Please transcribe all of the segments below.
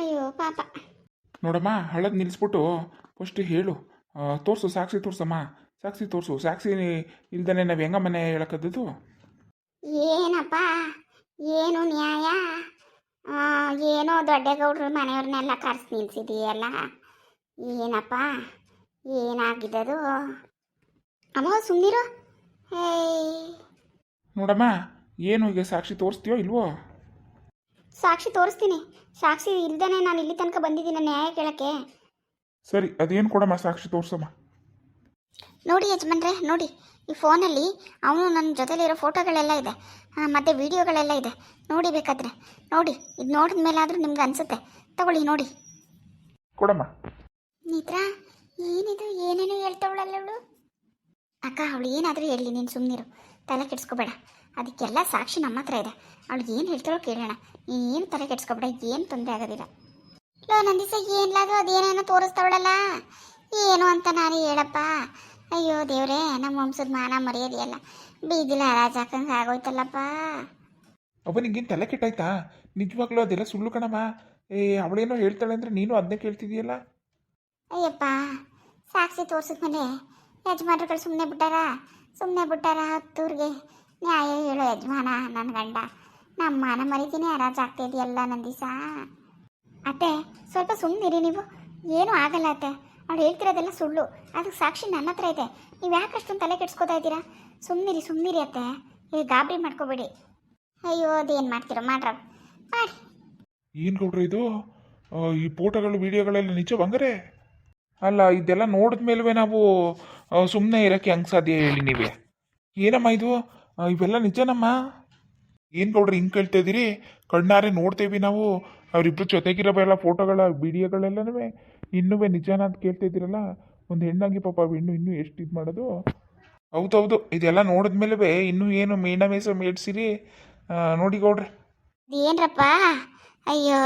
ಅಯ್ಯೋ ಪಾಪ. ನೋಡಮ್ಮ, ಹಳದ್ ನಿಲ್ಲಿಸ್ಬಿಟ್ಟು ಫಸ್ಟ್ ಹೇಳು. ತೋರಿಸು, ಸಾಕ್ಷಿ ತೋರ್ಸಮ್ಮ. ಸಾಕ್ಷಿ ತೋರಿಸು. ಸಾಕ್ಷಿ ಇಲ್ದೇ ನಾವು ಹೆಂಗ ಮನೆ ಹೇಳಕ್ಕದ್ದು? ಏನಪ್ಪ, ಏನು ನ್ಯಾಯ? ಏನೋ ದೊಡ್ಡಗೌಡ್ರು ಮನೆಯವ್ರನ್ನೆಲ್ಲ ಕರೆಸಿ ನಿಲ್ಸಿದೀಯಲ್ಲ, ಏನಪ್ಪ ಏನಾಗಿದ್ದದು? ಅಮ್ಮ ಸುಮ್ಮನಿರು. ಹೇಯ್, ನೋಡಮ್ಮ, ಏನು ಈಗ ಸಾಕ್ಷಿ ತೋರಿಸ್ತೀಯೋ ಇಲ್ವೋ? ಸಾಕ್ಷಿ ತೋರಿಸ್ತೀನಿ. ಸಾಕ್ಷಿ ಇಲ್ದೇನೆ ನಾನು ಇಲ್ಲಿ ತನಕ ಬಂದಿದ್ದೀನಿ ನ್ಯಾಯ ಕೇಳಕ್ಕೆ. ಸರಿ, ಅದೇನು ಕೊಡಮ್ಮ, ಸಾಕ್ಷಿ ತೋರ್ಸಮ್ಮ. ನೋಡಿ ಯಜಮಾನ್ರೆ, ನೋಡಿ ಈ ಫೋನಲ್ಲಿ ಅವನು ನನ್ನ ಜೊತೆಲಿರೋ ಫೋಟೋಗಳೆಲ್ಲ ಇದೆ, ಮತ್ತು ವಿಡಿಯೋಗಳೆಲ್ಲ ಇದೆ. ನೋಡಿ ಬೇಕಾದ್ರೆ ನೋಡಿ. ಇದು ನೋಡಿದ ಮೇಲಾದರೂ ನಿಮ್ಗೆ ಅನಿಸುತ್ತೆ. ತಗೊಳ್ಳಿ ನೋಡಿ. ಕೊಡಮ್ಮ. ನೇತ್ರ, ಏನಿದು ಏನೇನು ಹೇಳ್ತಾವಳಲ್ಲ ಅವಳು? ಅಕ್ಕ, ಅವಳು ಏನಾದರೂ ಹೇಳಲಿ, ನೀನು ಸುಮ್ಮನಿರು, ತಲೆ ಕೆಡಿಸ್ಕೋಬೇಡ. ಅದಕ್ಕೆಲ್ಲ ಸಾಕ್ಷಿ ನಮ್ಮ ಹತ್ರ ಇದೆ. ಅವಳಿಗೆ ಏನು ಹೇಳ್ತಾಳೋ ಕೇಳೋಣ. ನೀನು ತಲೆ ಕೆಡಿಸ್ಕೋಬೇಡ, ಏನು ತೊಂದರೆ ಆಗೋದಿಲ್ಲ. ಲೋ ನಂದಿಸ, ಏನ್ಲಾದು ಅದೇನೇನೋ ತೋರಿಸ್ತಾವಳಲ್ಲ, ಏನು ಅಂತ ನಾನು ಹೇಳಪ್ಪ. ಅಯ್ಯೋ ದೇವ್ರೇ, ನಮ್ಮ ವಂಶದ ಮಾನ ಮರ್ಯಾದೆಯಲ್ಲ ಬೀದಿಲ ಹರಾಜ್ ಹಾಕಂಗೆ ಆಗೋಯ್ತಲ್ಲಪ್ಪ. ನಿಂಗೇನು ತಲೆ ಕೆಟ್ಟಾಯ್ತಾ? ನಿಜವಾಗ್ಲೂ ಅದೆಲ್ಲ ಸುಳ್ಳು ಕಣಮ್ಮ. ಅವಳೇನೋ ಹೇಳ್ತಾಳೆ ಅಂದರೆ ನೀನು ಅದನ್ನೇ ಕೇಳ್ತಿದೀಯಲ್ಲ. ಅಯ್ಯಪ್ಪ, ಸಾಕ್ಷಿ ತೋರಿಸಿದ್ಮೇಲೆ ಯಜಮಾನ್ರುಗಳು ಸುಮ್ಮನೆ ಬಿಟ್ಟಾರ ಹತ್ತೂರಿಗೆ ನ್ಯಾಯ ಹೇಳೋ ಯಜಮಾನ ನನ್ನ ಗಂಡ. ನಮ್ಮ ಮಾನ ಮರಿತೀನಿ ಹರಾಜ್ ಆಗ್ತಾ ಇದೆಯಲ್ಲ ನಂದಿಸ. ಅತ್ತೆ, ಸ್ವಲ್ಪ ಸುಮ್ಮನಿರಿ ನೀವು. ಏನೂ ಆಗಲ್ಲ ಅತ್ತೆ, ಅವಳು ಹೇಳ್ತಿರೋದೆಲ್ಲ ಸುಳ್ಳು. ಅದಕ್ಕೆ ಸಾಕ್ಷಿ ನನ್ನ ಹತ್ರ ಇದೆ. ನೀವು ಯಾಕೆ ಅಷ್ಟೊಂದು ತಲೆ ಕೆಡ್ಸ್ಕೊತಾ ಇದ್ದೀರಾ? ಸುಮ್ಮನಿರಿ ಅತ್ತೆ, ಈಗ ಗಾಬರಿ ಮಾಡ್ಕೋಬೇಡಿ. ಅಯ್ಯೋ, ಅದೇನು ಮಾಡ್ತೀರೋ ಮಾಡ್ರ ಮಾಡಿ. ಏನು ಕೊಡ್ರಿ ಇದು? ಈ ಫೋಟೋಗಳು ವಿಡಿಯೋಗಳೆಲ್ಲ ನಿಜ ಬಂಗಾರೆ? ಅಲ್ಲ, ಇದೆಲ್ಲ ನೋಡಿದ ಮೇಲೇ ನಾವು ಸುಮ್ಮನೆ ಇರೋಕ್ಕೆ ಹೆಂಗೆ ಸಾಧ್ಯ ಹೇಳಿ ನೀವೇ? ಏನಮ್ಮ ಇದು? ಇವೆಲ್ಲ ನಿಜನಮ್ಮ? ಏನು ಕೊಡ್ರಿ ಹಿಂಗೆ ಕೇಳ್ತಾ ಇದ್ದೀರಿ? ಕಣ್ಣಾರೆ ನೋಡ್ತೇವಿ ನಾವು. ಅವರಿಬ್ಬರು ಜೊತೆಗಿರೋವೆಲ್ಲ ಫೋಟೋಗಳ ವಿಡಿಯೋಗಳೆಲ್ಲನೂ ಇನ್ನೂ ನಿಜಾನ ಅಂತ ಕೇಳ್ತಾ ಇದ್ದೀರಲ್ಲ. ಒಂದು ಹೆಣ್ಣಾಗಿ ಪಾಪ ಇನ್ನೂ ಎಷ್ಟು ಇದು ಮಾಡೋದು? ಹೌದೌದು, ಇದೆಲ್ಲ ನೋಡಿದ ಮೇಲೆ ಇನ್ನೂ ಏನು ಮೇಣಮೇಸ ಮೇಡ್ಸಿರಿ ನೋಡಿ ಗೌಡ್ರಿ. ಏನ್ರಪ್ಪ? ಅಯ್ಯೋ,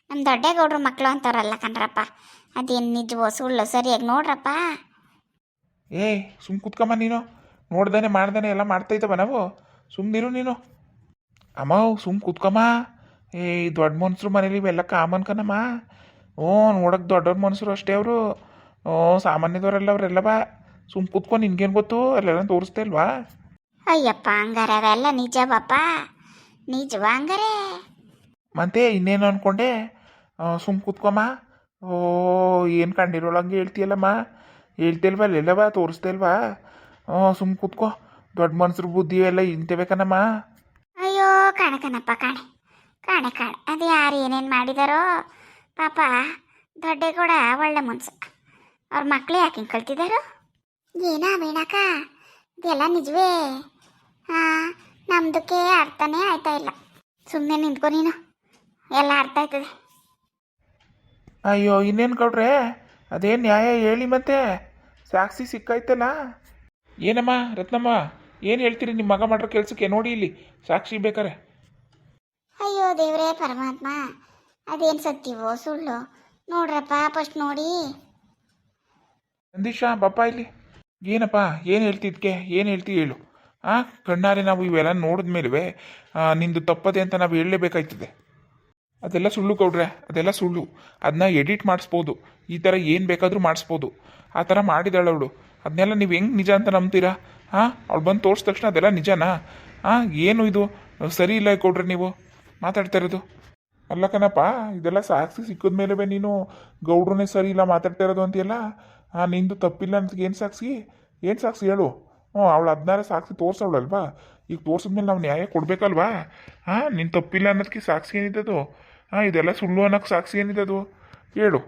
ನಮ್ಮ ದೊಡ್ಡಗೌಡ್ರು ಮಕ್ಕಳು ಅಂತವ್ರಲ್ಲ ಕಣ್ರಪ್ಪ. ಅದೇನು ನಿಜವೋ ಸುಳ್ಳು ಸರಿಯಾಗಿ ನೋಡ್ರಪ್ಪ. ಸುಮ್ ಕುತ್ಕಮ್ಮ ನೀನು. ನೋಡ್ದಾನೆ ಮಾಡ್ದಾನೆ ಎಲ್ಲ ಮಾಡ್ತಾಯಿದ್ದವ ನಾವು. ಸುಮ್ಮನಿರು ನೀನು. ಅಮ್ಮ ಸುಮ್ ಕುತ್ಕಮ್ಮ. ದೊಡ್ಡ ಮನುಷ್ಯರು ಮನೇಲಿ ಇವೆಲ್ಲ ಕಾಮನ್ ಕಣಮ್ಮ. ನೋಡಕ್ಕೆ ದೊಡ್ಡವ್ರ ಮನುಷ್ಯರು ಅಷ್ಟೇ ಅವರು. ಸಾಮಾನ್ಯದವರೆಲ್ಲ ಅವರೆಲ್ಲ ಬಾ. ಸುಮ್ ಕುತ್ಕೊ, ನಿನ್ಗೇನು ಗೊತ್ತು? ಅಲ್ಲೆಲ್ಲ ತೋರಿಸ್ತಾ ಇಲ್ವಾ? ಅಯ್ಯಪ್ಪ, ಹಂಗಾರೆ ಅವೆಲ್ಲ ನಿಜವಪ್ಪ? ನಿಜವಾ ಹಂಗಾರೆ? ಮತ್ತೆ ಇನ್ನೇನು ಅಂದ್ಕೊಂಡೆ? ಸುಮ್ ಕುತ್ಕೊಮ್ಮ. ಏನು ಕಂಡಿರೋಳಂಗೆ ಹೇಳ್ತೀಯಲ್ಲಮ್ಮ. ಹೇಳ್ತಿಲ್ವಾ ಅಲ್ಲೆಲ್ಲವ ತೋರಿಸ್ತಾ ಇಲ್ವಾ? ಸುಮ್ ಕುತ್ಕೋ. ದೊಡ್ಡ ಮನುಷ್ಯರು ಬುದ್ಧಿ ಎಲ್ಲ ಇಂತೇವೆ ಕಣಮ್ಮ. ಅಯ್ಯೋ, ಕಾಣಕನಪ್ಪ, ಕಾಣೆ. ಅದು ಯಾರು ಏನೇನು ಮಾಡಿದಾರೋ ಪಾಪ. ದೊಡ್ಡಗೌಡ ಒಳ್ಳೆ ಮನ್ಸು. ಅವ್ರ ಮಕ್ಳು ಯಾಕೆ ಹಿಂಗೆ ಕಳ್ತಿದ್ದಾರೋ ಏನಾ ಮೀಣಕ್ಕ? ಇದೆಲ್ಲ ನಿಜವೇ? ನಮ್ದಕ್ಕೆ ಅರ್ಥನೇ ಆಯ್ತಾ ಇಲ್ಲ. ಸುಮ್ಮನೆ ನಿಂತ್ಕೊ ನೀನು, ಎಲ್ಲ ಅರ್ಥ ಆಯ್ತದೆ. ಅಯ್ಯೋ, ಇನ್ನೇನು ಕೊಡ್ರೆ? ಅದೇನು ನ್ಯಾಯ ಹೇಳಿ ಮತ್ತೆ. ಸಾಕ್ಷಿ ಸಿಕ್ಕಾಯ್ತಲ್ಲ. ಏನಮ್ಮ ರತ್ನಮ್ಮ, ಏನು ಹೇಳ್ತೀರಿ? ನಿಮ್ಮ ಮಗ ಮಾಡ್ರೋ ಕೆಲಸಕ್ಕೆ ನೋಡಿ ಇಲ್ಲಿ ಸಾಕ್ಷಿ ಬೇಕಾರೆ. ಅಯ್ಯೋ ದೇವ್ರೇ ಪರಮಾತ್ಮ, ಅದೇನು ಸತ್ಯವೋ ಸುಳ್ಳು ನೋಡ್ರಪ್ಪ ಫಸ್ಟ್ ನೋಡಿ. ನಂದೀಶ ಬಪ್ಪ ಇಲ್ಲಿ. ಏನಪ್ಪ, ಏನು ಹೇಳ್ತಿದ್ಕೆ? ಏನು ಹೇಳ್ತಿ ಹೇಳು. ಕಣ್ಣಾರೆ ನಾವು ಇವೆಲ್ಲ ನೋಡಿದ ಮೇಲೇ ನಿಂದು ತಪ್ಪದೆ ಅಂತ ನಾವು ಹೇಳಲೇಬೇಕಾಯ್ತದೆ. ಅದೆಲ್ಲ ಸುಳ್ಳು ಕೊಡ್ರೆ, ಅದೆಲ್ಲ ಸುಳ್ಳು. ಅದನ್ನ ಎಡಿಟ್ ಮಾಡಿಸ್ಬೋದು, ಈ ಥರ ಏನು ಬೇಕಾದರೂ ಮಾಡಿಸ್ಬೋದು. ಆ ಥರ ಮಾಡಿದಾಳೆ ಅವಳು. ಅದನ್ನೆಲ್ಲ ನೀವು ಹೆಂಗೆ ನಿಜ ಅಂತ ನಂಬ್ತೀರಾ? ಅವಳು ಬಂದು ತೋರಿಸಿದ ತಕ್ಷಣ ಅದೆಲ್ಲ ನಿಜನಾ? ಏನು ಇದು ಸರಿ ಇಲ್ಲ ಕೊಡ್ರಿ ನೀವು ಮಾತಾಡ್ತಾ ಇರೋದು. ಅಲ್ಲ ಕಣಪ್ಪ, ಇದೆಲ್ಲ ಸಾಕ್ಷಿ ಸಿಕ್ಕಿದ ಮೇಲೆ ನೀನು ಗೌಡ್ರನ್ನೇ ಸರಿ ಇಲ್ಲ ಮಾತಾಡ್ತಾ ಇರೋದು ಅಂತೀಯಲ್ಲ. ನಿಂದು ತಪ್ಪಿಲ್ಲ ಅಂತ ಏನು ಸಾಕ್ಷಿ ಹೇಳು. ಅವಳು 16 ಸಾಕ್ಷಿ ತೋರಿಸವಳಲ್ವಾ? ಈಗ ತೋರಿಸಿದ್ಮೇಲೆ ನಾವು ನ್ಯಾಯ ಕೊಡಬೇಕಲ್ವಾ? ನಿನ್ನ ತಪ್ಪಿಲ್ಲ ಅನ್ನೋದಕ್ಕೆ ಸಾಕ್ಷಿ ಏನಿದ್ದದು? ಇದೆಲ್ಲ ಸುಳ್ಳು ಅನ್ನೋಕ್ಕೆ ಸಾಕ್ಷಿ ಏನಿದ್ದದು ಹೇಳು.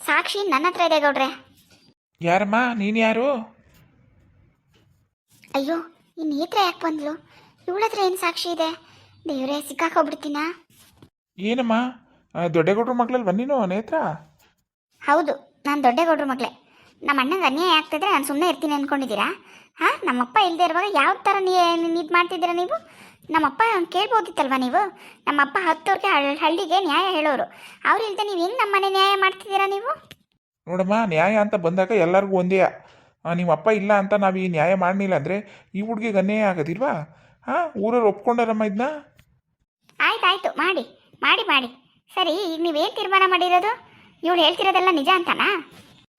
ಸಾಕ್ಷಿ ನನ್ನ ಹತ್ರ ಇದೆ ಗೌಡ್ರೆ. ಯಾರಮ್ಮ ನೀನು? ಯಾರು? ಅಯ್ಯೋ, ಈ ನೇತ್ರ ಯಾಕೆ ಬಂದ್ಲು? ಇವಳ ಹತ್ರ ಏನು ಸಾಕ್ಷಿ ಇದೆ? ದೇವ್ರೇ, ಸಿಕ್ಕಾಕೊಬಿಡ್ತೀನಾ? ಏನಮ್ಮ, ದೊಡ್ಡಗೌಡ್ರ ಮಗಳಲ್ವ ನೀನು ನೇತ್ರ? ಹೌದು, ನಾನು ದೊಡ್ಡಗೌಡ್ರ ಮಗಳೇ. ನಮ್ಮ ಅಣ್ಣಂಗೆ ಅನ್ಯಾಯ ಆಗ್ತಿದ್ರೆ ನಾನು ಸುಮ್ಮನೆ ಇರ್ತೀನಿ ಅಂದ್ಕೊಂಡಿದ್ದೀರಾ? ನಮ್ಮಪ್ಪ ಇಲ್ಲದೆ ಇರುವಾಗ ಯಾವ ಥರ ಇದು ಮಾಡ್ತಿದ್ದೀರಾ ನೀವು? ನಮ್ಮಪ್ಪ ಕೇಳ್ಬೋದಿತ್ತಲ್ವ ನೀವು? ನಮ್ಮಪ್ಪ 10 ಊರಿಗೆ ಹಳ್ಳಿಗೆ ನ್ಯಾಯ ಹೇಳೋರು. ಅವ್ರು ಇಲ್ಲದೆ ನೀವು ಹೆಂಗೆ ನಮ್ಮನೆ ನ್ಯಾಯ ಮಾಡ್ತಿದ್ದೀರಾ ನೀವು? ನೋಡಮ್ಮ, ನ್ಯಾಯ ಅಂತ ಬಂದಾಗ ಎಲ್ಲರಿಗೂ ಒಂದೇ. ನಿಮ್ಮ ಅಪ್ಪ ಇಲ್ಲ ಅಂತ ನಾವು ಈ ನ್ಯಾಯ ಮಾಡಲಿಲ್ಲ ಅಂದರೆ ಈ ಹುಡುಗಿಗೆ ಅನ್ಯಾಯ ಆಗೋದಿಲ್ವಾ? ಊರವ್ರು ಒಪ್ಕೊಂಡಾರಮ್ಮ ಇದನ್ನ? ಆಯ್ತು, ಮಾಡಿ ಸರಿ ಈಗ ನೀವೇನು ತೀರ್ಮಾನ ಮಾಡಿರೋದು? ಇವಳು ಹೇಳ್ತಿರೋದೆಲ್ಲ ನಿಜ ಅಂತನಾ?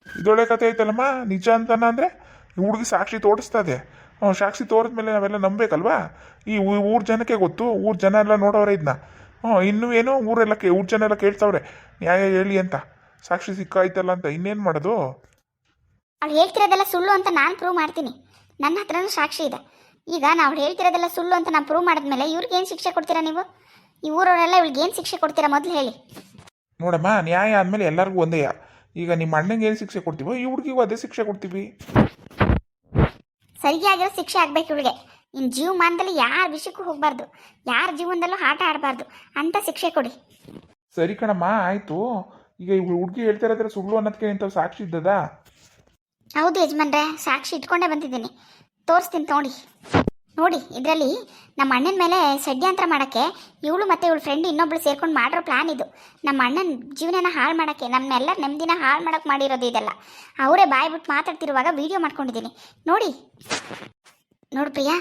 ಇದೊಳ್ಳೆ ಕತೆ ಐತಲ್ಲಮ್ಮ. ನಿಜ ಅಂತಾನ ಅಂದರೆ ಹುಡುಗಿ ಸಾಕ್ಷಿ ತೋರಿಸ್ತದೆ. ಸಾಕ್ಷಿ ತೋರಿದ್ಮೇಲೆ ನಾವೆಲ್ಲ ನಂಬೇಕಲ್ವಾ? ಈ ಊರ ಜನಕ್ಕೆ ಗೊತ್ತು, ಊರ ಜನ ಎಲ್ಲ ನೋಡೋರೆ ಇದನ್ನ. ಇನ್ನೂ ಏನೋ ಊರ ಜನ ಎಲ್ಲ ಕೇಳ್ತಾವ್ರೆ ನ್ಯಾಯ ಹೇಳಿ ಅಂತ. ಸಾಕ್ಷಿ ಸಿಕ್ಕಾಯ್ತಲ್ಲ ಅಂತ ಇನ್ನೇನು ಮಾಡೋದು? ಅವಳು ಹೇಳ್ತಿರೋದೆಲ್ಲ ಸುಳ್ಳು ಅಂತ ನಾನು ಪ್ರೂವ್ ಮಾಡ್ತೀನಿ. ನನ್ನ ಹತ್ರನೂ ಸಾಕ್ಷಿ ಇದೆ. ಈಗ ನಾವು ಹೇಳ್ತಿರೋದೆಲ್ಲ ಸುಳ್ಳು ಅಂತ ನಾನು ಪ್ರೂವ್ ಮಾಡಿದ್ಮೇಲೆ ಇವ್ರಿಗೆ ಏನು ಶಿಕ್ಷೆ ಕೊಡ್ತೀರಾ ನೀವು? ಈ ಊರವರೆಲ್ಲ ಇವಳಿಗೆ ಏನು ಶಿಕ್ಷೆ ಕೊಡ್ತೀರಾ ಮೊದಲು ಹೇಳಿ. ನೋಡಮ್ಮ, ನ್ಯಾಯ ಆದಮೇಲೆ ಎಲ್ಲರಿಗೂ ಒಂದೇ. ಈಗ ನಿಮ್ಮ ಅಣ್ಣಂಗೆ ಏನು ಶಿಕ್ಷೆ ಕೊಡ್ತೀವೋ ಈ ಹುಡುಗಿಗೂ ಅದೇ ಶಿಕ್ಷೆ ಕೊಡ್ತೀವಿ. ಸರಿಯಾಗಿರೋ ಶಿಕ್ಷೆ ಆಗ್ಬೇಕು ಇವಳಿಗೆ. ಇನ್ನು ಜೀವಮಾನದಲ್ಲಿ ಯಾರ ವಿಷಯಕ್ಕೂ ಹೋಗಬಾರ್ದು, ಯಾರ ಜೀವನದಲ್ಲೂ ಆಟ ಆಡಬಾರ್ದು ಅಂತ ಶಿಕ್ಷೆ ಕೊಡಿ. ಸರಿ ಕಣಮ್ಮ, ಆಯಿತು. ಈಗ ಈ ಹುಡುಗಿ ಹೇಳ್ತಾ ಇರೋದ್ರೆ ಸುಳ್ಳು ಅನ್ನೋದಕ್ಕೆ ಇಂಥವು ಸಾಕ್ಷಿ ಇದ್ದದಾ? ಹೌದು ಯಜಮಾನ್ರೆ, ಸಾಕ್ಷಿ ಇಟ್ಕೊಂಡೇ ಬಂದಿದ್ದೀನಿ. ತೋರಿಸ್ತೀನಿ ನೋಡಿ. ಇದರಲ್ಲಿ ನಮ್ಮ ಅಣ್ಣನ ಮೇಲೆ ಷಡ್ಯಂತ್ರ ಮಾಡೋಕ್ಕೆ ಇವಳು ಮತ್ತು ಇವಳು ಫ್ರೆಂಡ್ ಇನ್ನೊಬ್ಳು ಸೇರ್ಕೊಂಡು ಮಾಡಿರೋ ಪ್ಲ್ಯಾನ್ ಇದು. ನಮ್ಮ ಅಣ್ಣನ ಜೀವನನ ಹಾಳು ಮಾಡೋಕ್ಕೆ, ನಮ್ಮೆಲ್ಲರ ನೆಮ್ಮದಿನ ಹಾಳು ಮಾಡೋಕ್ಕೆ ಮಾಡಿರೋದು ಇದೆಲ್ಲ. ಅವರೇ ಬಾಯಿ ಬಿಟ್ಟು ಮಾತಾಡ್ತಿರುವಾಗ ವೀಡಿಯೋ ಮಾಡ್ಕೊಂಡಿದ್ದೀನಿ ನೋಡು ಪ್ರಿಯಾ,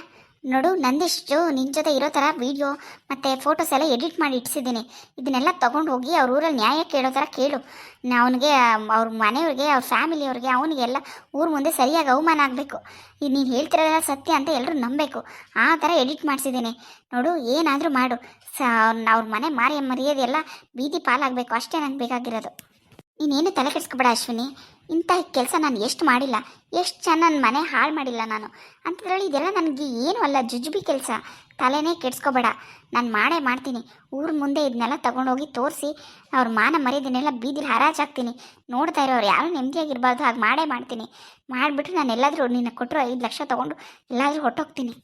ನೋಡು. ನಂದಿಷ್ಟು ನಿನ್ನ ಜೊತೆ ಇರೋ ಥರ ವೀಡಿಯೋ ಮತ್ತು ಫೋಟೋಸ್ ಎಲ್ಲ ಎಡಿಟ್ ಮಾಡಿ ಇಟ್ಟಿಸಿದ್ದೀನಿ. ಇದನ್ನೆಲ್ಲ ತೊಗೊಂಡು ಹೋಗಿ ಅವ್ರ ಊರಲ್ಲಿ ನ್ಯಾಯ ಕೇಳೋ ಥರ ಕೇಳು. ಅವನಿಗೆ, ಅವ್ರ ಮನೆಯವ್ರಿಗೆ, ಅವ್ರ ಫ್ಯಾಮಿಲಿಯವ್ರಿಗೆ, ಅವನಿಗೆಲ್ಲ ಊರ ಮುಂದೆ ಸರಿಯಾಗಿ ಅವಮಾನ ಆಗಬೇಕು. ಇದು ನೀನು ಹೇಳ್ತಿರೋದೆಲ್ಲ ಸತ್ಯ ಅಂತ ಎಲ್ಲರೂ ನಂಬಬೇಕು. ಆ ಥರ ಎಡಿಟ್ ಮಾಡಿಸಿದ್ದೀನಿ ನೋಡು. ಏನಾದರೂ ಮಾಡು, ಅವ್ರ ಮನೆ ಮರ್ಯಾದೆಲ್ಲ ಬೀದಿ ಪಾಲಾಗಬೇಕು, ಅಷ್ಟೇ ನಂಗೆ ಬೇಕಾಗಿರೋದು. ನೀನೇನು ತಲೆ ಕೆಡಿಸ್ಕೊಬೇಡ ಅಶ್ವಿನಿ. ಇಂಥ ಕೆಲಸ ನಾನು ಎಷ್ಟು ಮಾಡಿಲ್ಲ, ಎಷ್ಟು ಜನ ನನ್ನ ಮನೆ ಹಾಳು ಮಾಡಿಲ್ಲ ನಾನು. ಅಂಥದ್ರಲ್ಲಿ ಇದೆಲ್ಲ ನನಗೆ ಏನೂ ಅಲ್ಲ, ಜುಜುಬಿ ಕೆಲಸ. ತಲೆನೇ ಕೆಡಿಸ್ಕೊಬೇಡ, ನಾನು ಮಾಡ್ತೀನಿ. ಊರ ಮುಂದೆ ಇದನ್ನೆಲ್ಲ ತೊಗೊಂಡೋಗಿ ತೋರಿಸಿ ಅವ್ರ ಮಾನ ಮರ್ಯಾದೆನೆಲ್ಲ ಬೀದಿಲಿ ಹರಾಜಾಗ್ತೀನಿ. ನೋಡ್ತಾ ಇರೋರು ಯಾರೂ ನೆಮ್ಮದಿಯಾಗಿರಬಾರ್ದು, ಹಾಗೆ ಮಾಡ್ತೀನಿ. ಮಾಡಿಬಿಟ್ಟು ನಾನು ಎಲ್ಲಾದರೂ ನಿನ್ನ ಕೊಟ್ಟರು 5 ಲಕ್ಷ ತೊಗೊಂಡು ಎಲ್ಲಾದರೂ ಹೊಟ್ಟೋಗ್ತೀನಿ.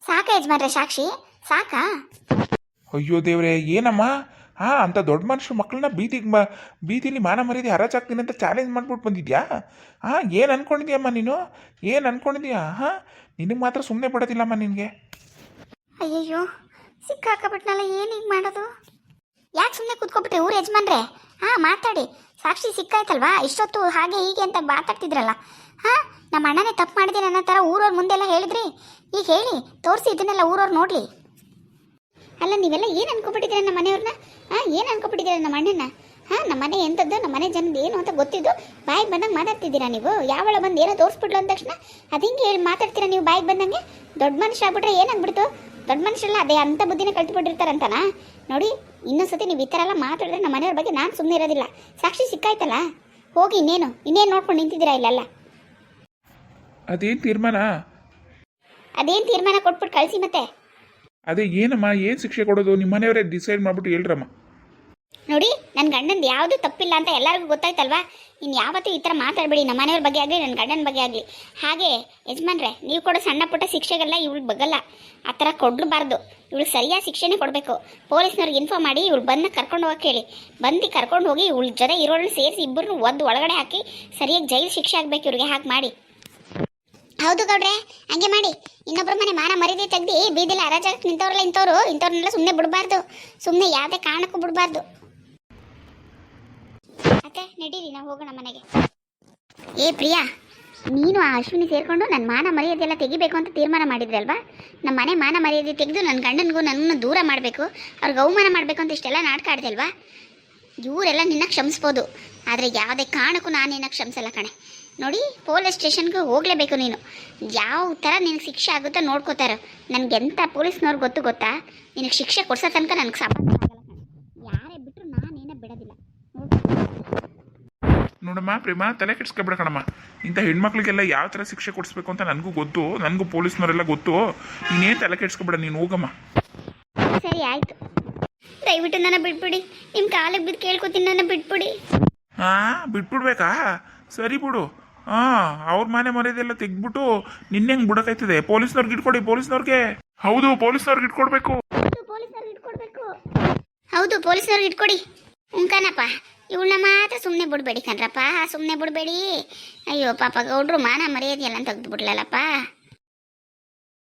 ಸಾಕಾ ಯಜಮಾನ್ರೆ ಸಾಕ್ಷಿ? ಸಾಕಾ? ಅಯ್ಯೋ ದೇವ್ರೆ, ಏನಮ್ಮ ಅಂಥ ದೊಡ್ಡ ಮನುಷ್ಯರು ಮಕ್ಕಳನ್ನ ಬೀದಿಲಿ ಮಾನ ಮರ್ಯಾದೆ ಹರಾಜಾಗ್ತೀನಿ ಅಂತ ಚಾಲೆಂಜ್ ಮಾಡ್ಬಿಟ್ಟು ಬಂದಿದ್ಯಾ? ಏನು ಅನ್ಕೊಂಡಿದ್ಯಮ್ಮ ನೀನು? ಏನು ಅನ್ಕೊಂಡಿದ್ಯಾ? ನಿನಗೆ ಮಾತ್ರ ಸುಮ್ಮನೆ ಬಿಡೋದಿಲ್ಲಮ್ಮ ನಿನಗೆ. ಅಯ್ಯಯ್ಯೋ, ಸಿಕ್ಕಾಕಬಿಟ್ನಲ್ಲ, ಏನು ಈಗ ಮಾಡೋದು? ಯಾಕೆ ಸುಮ್ಮನೆ ಕೂತ್ಕೊಬಿಟ್ಟೆ ಊರು ಯಜಮಾನ್ರೆ? ಮಾತಾಡಿ. ಸಾಕ್ಷಿ ಸಿಕ್ಕಾಯ್ತಲ್ವಾ? ಇಷ್ಟೊತ್ತು ಹಾಗೆ ಹೀಗೆ ಅಂತ ಮಾತಾಡ್ತಿದ್ರಲ್ಲ. ನಮ್ಮ ಅಣ್ಣನೇ ತಪ್ಪು ಮಾಡಿದ್ದೀನಿ ಅನ್ನೋ ಥರ ಊರವ್ರ ಮುಂದೆಲ್ಲ ಹೇಳಿದ್ರಿ. ಈಗ ಹೇಳಿ, ತೋರಿಸಿ ಇದನ್ನೆಲ್ಲ ಊರವ್ರು ನೋಡಲಿ. ಅಲ್ಲ, ನೀವೆಲ್ಲ ಏನು ಅನ್ಕೊಬಿಟ್ಟಿದ್ದೀರ ನಮ್ಮ ಮನೆಯವ್ರನ್ನ? ಏನು ಅನ್ಕೊಬಿಟ್ಟಿದ್ದೀರ ನಮ್ಮ ಅಣ್ಣನ? ನಮ್ಮ ಮನೆ ಎಂಥದ್ದು, ನಮ್ಮ ಮನೆ ಜನದ ಏನು ಅಂತ ಗೊತ್ತಿದ್ದು ಬಾಯಿಗೆ ಬಂದಂಗೆ ಮಾತಾಡ್ತಿದ್ದೀರಾ ನೀವು? ಯಾವಳ ಬಂದು ಏನೋ ತೋರಿಸ್ಬಿಡ್ಲು ಅಂದ ತಕ್ಷಣ ಅದು ಹಿಂಗೆ ಹೇಳಿ ಮಾತಾಡ್ತೀರಾ ನೀವು ಬಾಯಿಗೆ ಬಂದಂಗೆ? ದೊಡ್ಡ ಮನುಷ್ಯ ಆಗ್ಬಿಟ್ರೆ ಏನಾಗ್ಬಿಡ್ತು? ದೊಡ್ಡ ಮನುಷ್ಯರೆಲ್ಲ ಅದೇ ಅಂಥ ಬುದ್ಧಿನ ಕಲ್ತ್ಬಿಟ್ಟಿರ್ತಾರಂತನಾ? ನೋಡಿ, ಇನ್ನೊಂದ್ಸತಿ ನೀವು ಈ ಥರ ಎಲ್ಲ ಮಾತಾಡಿದ್ರೆ ನಮ್ಮ ಮನೆಯವ್ರ ಬಗ್ಗೆ ನಾನು ಸುಮ್ಮನೆ ಇರೋದಿಲ್ಲ. ಸಾಕ್ಷಿ ಸಿಕ್ಕಾಯ್ತಲ್ಲ, ಹೋಗಿ ಇನ್ನೇನು ನೋಡ್ಕೊಂಡು ನಿಂತಿದ್ದೀರಾ ಇಲ್ಲಲ್ಲ? ಅದೇನು ತೀರ್ಮಾನ ಕೊಟ್ಬಿಟ್ಟು ಕಳಿಸಿ ಮತ್ತೆ. ಅದೇ ಏನಮ್ಮ, ಏನು ಶಿಕ್ಷೆ ಕೊಡೋದು? ನಿಮ್ಮ ಮನೆಯವರೇ ಡಿಸೈಡ್ ಮಾಡಿಬಿಟ್ಟು ಹೇಳ್ರಮ್ಮ. ನೋಡಿ, ನನ್ನ ಗಂಡಂದು ಯಾವುದೂ ತಪ್ಪಿಲ್ಲ ಅಂತ ಎಲ್ಲರಿಗೂ ಗೊತ್ತಾಯ್ತಲ್ವಾ? ಇನ್ನು ಯಾವತ್ತೂ ಈ ಥರ ಮಾತಾಡಬೇಡಿ, ನಮ್ಮ ಮನೆಯವ್ರ ಬಗ್ಗೆ ಆಗಲಿ, ನನ್ನ ಗಂಡನ ಬಗ್ಗೆ ಆಗಲಿ. ಹಾಗೆ ಯಜಮಾನ್ರೆ, ನೀವು ಕೊಡೋ ಸಣ್ಣ ಪುಟ್ಟ ಶಿಕ್ಷೆಗೆಲ್ಲ ಇವಳು ಬಗ್ಗಲ್ಲ. ಆ ಥರ ಕೊಡಬಾರ್ದು. ಇವಳು ಸರಿಯಾದ ಶಿಕ್ಷೆನೇ ಕೊಡಬೇಕು. ಪೊಲೀಸ್ನವ್ರಿಗೆ ಇನ್ಫಾರ್ಮ್ ಮಾಡಿ ಇವಳು ಬಂದು ಕರ್ಕೊಂಡು ಹೋಗಕ್ಕೆ ಹೇಳಿ. ಕರ್ಕೊಂಡು ಹೋಗಿ ಇವಳ ಜೊತೆ ಇರೋಳನ್ನ ಸೇರಿಸಿ ಇಬ್ಬರನ್ನು ಒಳಗಡೆ ಹಾಕಿ ಸರಿಯಾಗಿ ಜೈಲು ಶಿಕ್ಷೆ ಆಗಬೇಕು ಇವ್ರಿಗೆ. ಹಾಗೆ ಮಾಡಿ. ಹೌದು ಗೌಡ್ರೆ, ಹಂಗೆ ಮಾಡಿ. ಇನ್ನೊಬ್ಬರ ಮನೆ ಮಾನ ಮರ್ಯಾದೆ ತೆಗ್ದು ಬೀದಿಲ್ಲ ಹರಾಜಾಗಕ್ಕೆ ನಿಂತವ್ರಲ್ಲ, ಇಂಥವ್ರನ್ನೆಲ್ಲ ಸುಮ್ಮನೆ ಬಿಡಬಾರ್ದು. ಸುಮ್ಮನೆ ಯಾವುದೇ ಕಾರಣಕ್ಕೂ ಬಿಡಬಾರ್ದು. ಅತ್ತೆ ನಡೀರಿ, ನಾವು ಹೋಗೋಣ ಮನೆಗೆ. ಪ್ರಿಯಾ, ನೀನು ಆ ಅಶ್ವಿನಿ ಸೇರಿಕೊಂಡು ನನ್ನ ಮಾನ ಮರ್ಯಾದೆ ಎಲ್ಲ ತೆಗಿಬೇಕು ಅಂತ ತೀರ್ಮಾನ ಮಾಡಿದ್ರಿ ಅಲ್ವಾ? ನಮ್ಮ ಮನೆ ಮಾನ ಮರ್ಯಾದೆ ತೆಗೆದು ನನ್ನ ಗಂಡನಿಗೂ ನನ್ನನ್ನು ದೂರ ಮಾಡಬೇಕು, ಅವ್ರಿಗೆ ಅವಮಾನ ಮಾಡಬೇಕು ಅಂತ ಇಷ್ಟೆಲ್ಲ ನಾಟಕ ಆಡಿದೆ ಅಲ್ವಾ? ಇವರೆಲ್ಲ ನಿನ್ನ ಕ್ಷಮಿಸ್ಬೋದು, ಆದರೆ ಯಾವುದೇ ಕಾರಣಕ್ಕೂ ನಾನು ನಿನ್ನ ಕ್ಷಮಿಸಲ್ಲ ಕಣೆ. ನೋಡಿ, ಪೊಲೀಸ್ ಸ್ಟೇಷನ್ಗೆ ಹೋಗಲೇಬೇಕು ನೀನು. ಯಾವ ಥರ ನಿನಗೆ ಶಿಕ್ಷೆ ಆಗುತ್ತೋ ನೋಡ್ಕೋತಾರೋ. ನನಗೆಂಥ ಪೊಲೀಸ್ನವ್ರು ಗೊತ್ತಾ? ನಿನಗೆ ಶಿಕ್ಷೆ ಕೊಡ್ಸೋ ತನಕ ನನಗೆ ಸಮಾಧಾನ ಆಗಲ್ಲ ಕಣೆ. ಯಾರೇ ಬಿಟ್ಟರು ನಾನೇನೇ ಬಿಡೋದಿಲ್ಲ. ನೋಡಮ್ಮ ಪ್ರೇಮ, ತಲೆ ಕೆಡಿಸ್ಕೊಬೇಡ ಕಣಮ್ಮ. ಇಂಥ ಹೆಣ್ಮಕ್ಳಿಗೆಲ್ಲ ಯಾವ ಥರ ಶಿಕ್ಷೆ ಕೊಡಿಸ್ಬೇಕು ಅಂತ ನನಗೂ ಗೊತ್ತು, ನನಗೂ ಪೊಲೀಸ್ನವರೆಲ್ಲ ಗೊತ್ತು. ನೀನೇನು ತಲೆ ಕೆಡಿಸ್ಕೊಬೇಡ, ನೀನು ಹೋಗಮ್ಮ. ಸರಿ ಆಯಿತು, ದಯವಿಟ್ಟು ನನ್ನ ಬಿಟ್ಬಿಡಿ. ನಿಮ್ಮ ಕಾಲಿಗೆ ಬಿದ್ದು ಕೇಳ್ಕೊತೀನಿ, ನನ್ನ ಬಿಟ್ಬಿಡಿ. ಬಿಟ್ಬಿಡ್ಬೇಕಾ? ಸರಿ ಬಿಡು. ಅವ್ರ ಮನೆ ಮರ್ಯಾದೆಲ್ಲ ತೆಗ್ದ್ಬಿಟ್ಟು ನಿನ್ನೆ ಹೆಂಗೆ ಬಿಡೋಕಾಯ್ತದೆ? ಪೊಲೀಸ್ನವ್ರಿಗೆ ಇಟ್ಕೊಡಿ, ಪೊಲೀಸ್ನವ್ರಿಗೆ. ಹೌದು, ಪೊಲೀಸ್ನವ್ರಿಗೆ ಇಟ್ಕೊಡ್ಬೇಕು. ಹೌದು, ಪೊಲೀಸ್ನವ್ರಿಗೆ ಇಟ್ಕೊಡಿ. ಕಣಪ್ಪ, ಇವಳನ್ನ ಮಾತ್ರ ಸುಮ್ಮನೆ ಬಿಡಬೇಡಿ ಕಣ್ರಪ್ಪ, ಸುಮ್ಮನೆ ಬಿಡಬೇಡಿ. ಅಯ್ಯೋ ಪಾಪ, ಗೌಡ್ರು ಮಾನ ಮರ್ಯಾದೆ ಎಲ್ಲ ತೆಗೆದು ಬಿಡ್ಲಲ್ಲಪ್ಪ.